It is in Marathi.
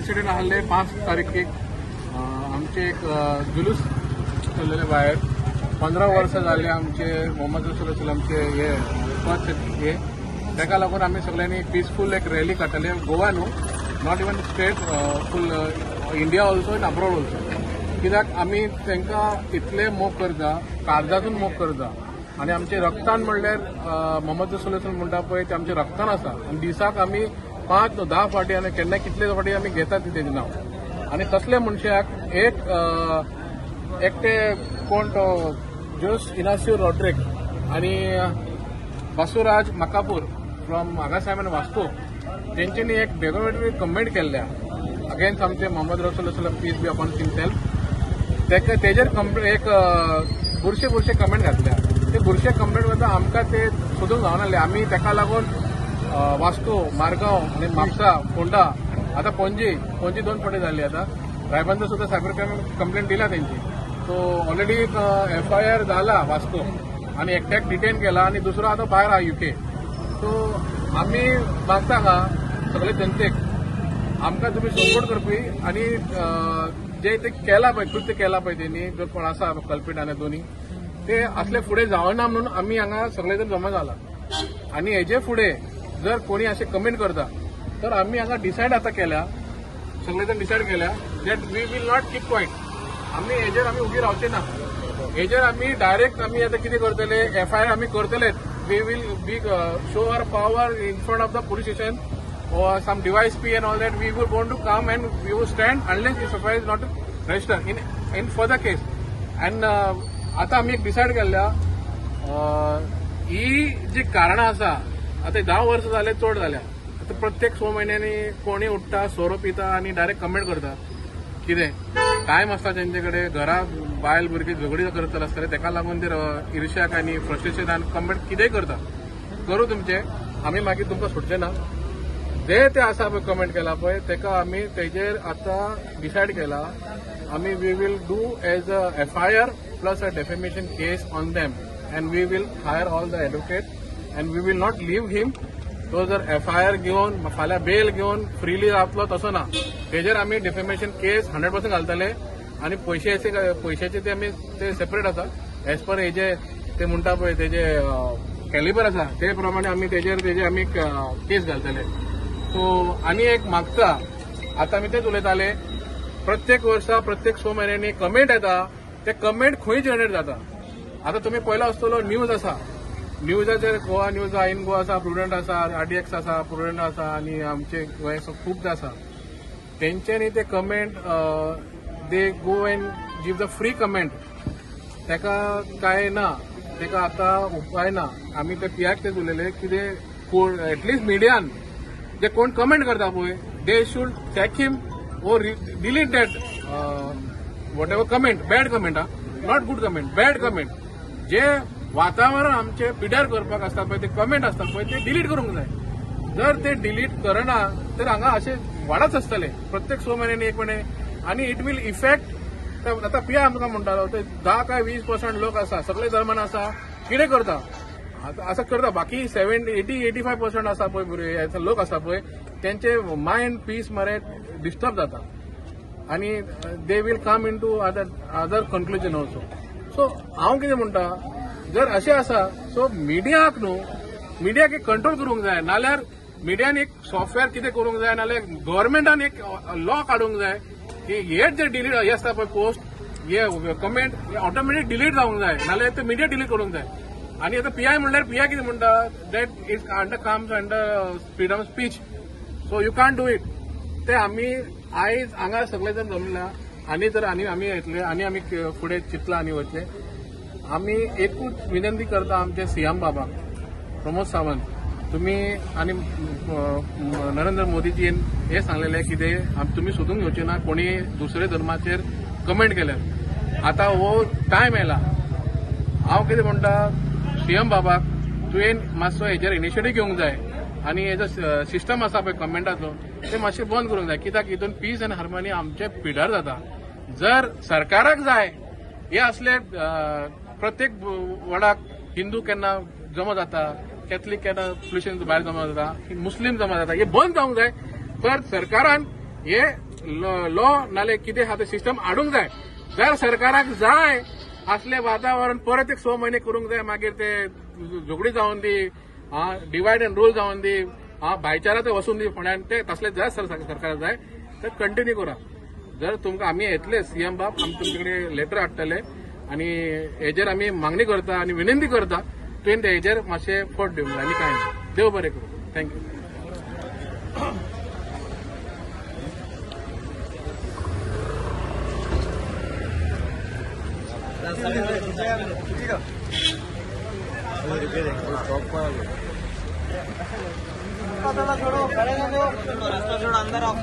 इन्सिडेंट आहले 5 तारीखेक आमचे एक जुलूस चल्लेले भायर 15 वर्सां जाली आमचे मोहम्मद रसूल सलामचे हे फर्स्ट हे ताका लागून आमी सगळ्यांनी पीसफुल एक रॅली काडटले गोवा न्हू not even state full India also in abroad also कित्याक आमी तांकां इतले मोग करता काळजातून मोग करता आनी आमचे रक्तान म्हणल्यार मोहम्मद रसूल म्हणटा पळय ते आमचे रक्तान आसा आनी दिसाक आमी 5-10 फाटी आनी केन्ना कितले फाटी आमी घेतात तेजें नांव आनी तसले मनशाक एक एकटे कोण तो जोस इनासियो रॉड्रिक आनी बसवराज मकापूर फ्रॉम हांगा सायमन वास्को तेंच्यांनी एक डेफामेटरी कमेंट केल्ल्या अगेन्स्ट आमचे मोहम्मद रसूल सलाम पीस बी अपॉन हिमसेल्फ तेजेर एक बुरशे कमेंट घातल्या ते बुरशे कमेंट वता आमकां ते सोदूंक जावनासले आमी ताका लागून वास्को मारगांव आनी म्हापसा फोंडा आतां पणजी 2 फावटी जाल्ली आतां रायबंदर सुद्दां सायबर क्रायम कंप्लेंट दिला तेंची सो ऑलरेडी FIR जाला वास्को आनी एकट्याक डिटेन केला आनी दुसरो आतां भायर आहा UK सो आमी मागता का सगळे जनतेक आमकां तुमी सपोर्ट करपी आनी जे ते केला पळय कृत्य केला पळय तेणी जो कोण आसा कल्पिट आनी दोनी ते असले फुडें जावना म्हणून आमी हांगा सगळे जण जमा जाला आनी हेजे फुडें जर कोणी असे कमेंट करता तर आम्ही हांगा डिसायड आता केल्या सगळे जण डिसायड केल्या that we will not keep quiet आम्ही हेजेर आम्ही उभी रावचे ना हेजेर आम्ही डायरेक्ट आम्ही आता कितें करतले FIR आम्ही करतलेच we will be show our power in front of the police station or some device P and all that we were going to come and we will stand unless this FIR is not registered in further case and आता आम्ही एक डिसायड केल्या ही जी कारणां आसा आता 10 वर्ष झाले चड जाल्या आता प्रत्येक 6 म्हयन्यांनी कोणी उठता सोरो पिता आणि डायरेक्ट कमेंट करता कितें टायम आसता तेंचे कडेन घरा बायल भुरगीं झगडी करतले आसतले ताका लागून ते इर्ष्याक आनी फ्रस्ट्रेशन कमेंट कितेंय करता करूं तुमचे आमी मागीर तुमकां सोडचे ना जे ते आसा पळय कमेंट केला पळय ताका आमी तेजेर आतां डिसायड केला आमी we will do as a FIR plus a defamation case on them and we will hire all the advocate and we will not leave him तो जर FIR घेवन फाल्यां बेल घेवन फ्रीली रावतलो तसो ना तेजेर आमी डेफेमेशन केस 100% घालतले आनी पयशाचे ते आमी ते सेपरेट आसा एज पर हेजे ते म्हणटा पळय तेजे कॅलिबर आसा ते प्रमाणे आमी तेजे आमी केस घालतले सो आनी एक मागता आतां आमी तेच उलयताले प्रत्येक वर्सा प्रत्येक 6 म्हयन्यांनी कमेंट येता ते कमेंट खंय जनरेट जाता आतां तुमी पयलो आसतलो न्यूज आसा न्यूजाचेर गोवा न्यूज आहा इन गोवा आसा प्रुडंट आसा RDX आसा प्रुडंट आसा आनी आमचे गोंय खूब आसा तेंच्यांनी ते comment they go and give the free comment ताका काय ना ताका आतां उपाय ना आमी ते पियाक तेच उलयले कितें एटलिस्ट मिडियान जे कोण कमेंट करता पळय they should check him or delete that whatever comment bad comment not good comment bad comment जे वातावरण आमचे पिड्यार करपाक आसता पळय ते कमेंट आसता पळय ते डिलीट करूंक जाय जर ते डिलीट करना तर हांगा असे वाडच आसतले प्रत्येक 6 म्हयन्यांनी एक म्हयने आनी इट वील इफेक्ट आतां पिया आमकां म्हणटालो ते 10 काय 20% लोक आसा सगळे धर्मान आसा कितें करता असं करता बाकी 70-80-85% आसा पळय लोक आसा पळय तेंचे मायंड पीस मरे डिस्टर्ब जाता आनी they will come into other conclusion also so हांव कितें म्हणटा जर अशें आसा सो मिडियाक न्हू मिडियाक एक कंट्रोल करूंक जाय नाल्यार मिडियान एक सॉफ्टवेअर कितें करूंक जाय नाल्यार गव्हर्मेंटान एक लॉ काडूंक जाय की हे जे डिलीट हे आसता पळय पोस्ट हे कमेंट ऑटोमॅटीक डिलीट जावंक जाय नाल्यार ते मिडिया डिलीट करूंक जाय आनी आतां PI म्हणल्यार PI कितें म्हणटा that it comes under freedom of speech so you can't do it ते आमी आयज हांगा सगळे जण जमल्या आनी तर आमी येतले आनी आमी फुडें चिंतला आनी वतले आमी एकूच विनंती करता आमचे CM बाबाक प्रमोद सावंत तुम्ही आनी नरेंद्र मोदीजीन हे सांगलेले कितें तुमी सोदूंक घेवचे ना कोणी दुसरे धर्माचेर कमेंट केल्यार आतां हो टायम येयला हांव कितें म्हणटा CM बाबाक तुवें मातसो हेजेर इनिशिएटीव घेवंक जाय आनी हेजो सिस्टम आसा पळय कमेंटाचो ते मातशें बंद करूंक जाय कित्याक हितून पीस आनी हार्मनी आमचे पिड्यार जाता जर सरकाराक जाय हे असले प्रत्येक वडाक हिंदू केन्ना जमा जाता कॅथलीक केन्ना पुलिशेन भायर जमा जाता मुस्लीम जमा जाता हे बंद जावंक जाय तर सरकारान हे लो नाले कितें आहा तें सिस्टम हाडूंक जाय. जर सरकाराक जाय असले वातावरण परत एक 6 म्हयने करूंक जाय. मागीर ते झगडी जावन दी, डिवायड अँड रूल जावन दी, भाईचारा ते वसून दी फोंड्यान, ते तसले जर सरकाराक जाय तर कंटिन्यू करा. जर तुमकां आमी येतले सीएम बाब, आमी तुमचे कडेन लेटर हाडटले आनी हेजेर आमी मागणी करता आनी विनंती करता तुवें हेजेर मातशें फट दिवंक जाय आनी कांय ना. देव बरें करूं. थँक्यू. रास्ता छोड़ो, अंदर आओ.